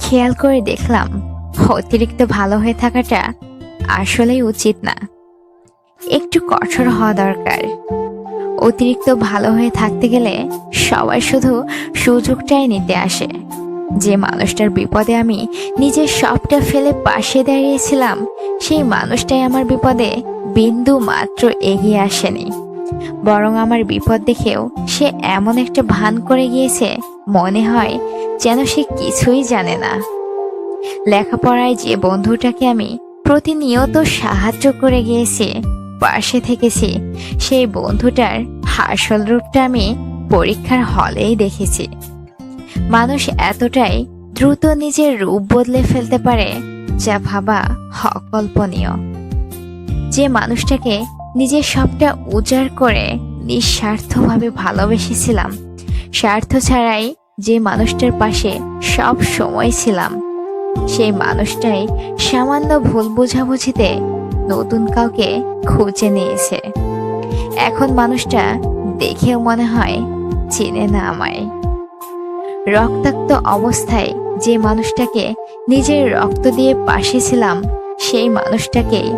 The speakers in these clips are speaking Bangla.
খেয়াল করে দেখলাম অতিরিক্ত ভালো হয়ে থাকাটা আসলেই উচিত না। একটু কঠোর হওয়া দরকার। অতিরিক্ত ভালো হয়ে থাকতে গেলে সবাই শুধু সুযোগটাই নিতে আসে। যে মানুষটার বিপদে আমি নিজের সবটা ফেলে পাশে দাঁড়িয়েছিলাম, সেই মানুষটাই আমার বিপদে বিন্দু মাত্র এগিয়ে আসেনি। বরং আমার বিপদ দেখেও সে এমন একটা ভান করে গিয়েছে, মনে হয় যেন সে কিছুই জানে না। লেখাপড়ায় যে বন্ধুটাকে আমি প্রতিনিয়ত সাহায্য করে গিয়েছি, পাশে থেকেছি, সেই বন্ধুটার আসল রূপটা আমি পরীক্ষার হলেই দেখেছি। মানুষ এতটাই দ্রুত নিজের রূপ বদলে ফেলতে পারে, যা ভাবা অকল্পনীয়। যে মানুষটাকে নিজের সবটা উজাড় করে নিঃস্বার্থভাবে ভালোবেসেছিলাম, স্বার্থ ছাড়াই যে মানুষটার পাশে সব সময় ছিলাম, সেই মানুষটাই সামান্য ভুল বোঝাবুঝিতে নতুন কাউকে খুঁজে নিয়েছে। এখন মানুষটা দেখেও মনে হয় চেনে না আমায়। রক্তাক্ত অবস্থায় যে মানুষটাকে নিজের রক্ত দিয়ে পাশে ছিলাম, সেই মানুষটাকেই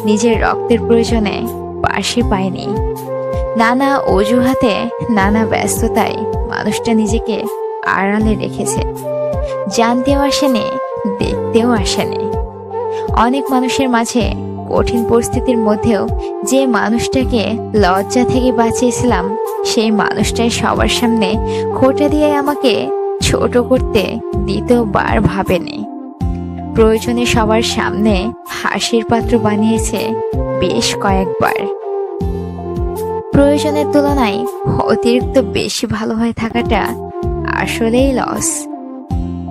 নিজের রক্তের প্রয়োজনে পাশে পাইনি। নানা অজুহাতে, নানা ব্যস্ততায় মানুষটা নিজেকে আড়ালে রেখেছে। জানতেও আসেনি, দেখতেও আসেনি। অনেক মানুষের মাঝে কঠিন পরিস্থিতির মধ্যেও যে মানুষটাকে লজ্জা থেকে বাঁচিয়েছিলাম, সেই মানুষটাই সবার সামনে খোঁটা দিয়ে আমাকে ছোট করতে দ্বিতীয়বার ভাবেনি। প্রয়োজনে সবার সামনে হাসির পাত্র বানিয়েছে বেশ কয়েকবার। প্রয়োজনের তুলনায় অতিরিক্ত বেশি ভালো হয়ে থাকাটা আসলেই লস।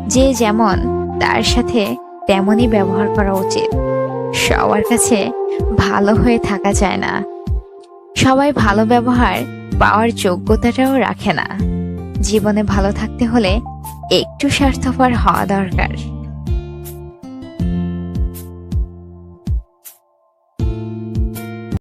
যে যেমন, তার সাথে তেমনই ব্যবহার করা উচিত। সবার কাছে ভালো হয়ে থাকা যায় না। সবাই ভালো ব্যবহার পাওয়ার যোগ্যতাটাও রাখে না। জীবনে ভালো থাকতে হলে একটু স্বার্থপর হওয়া দরকার।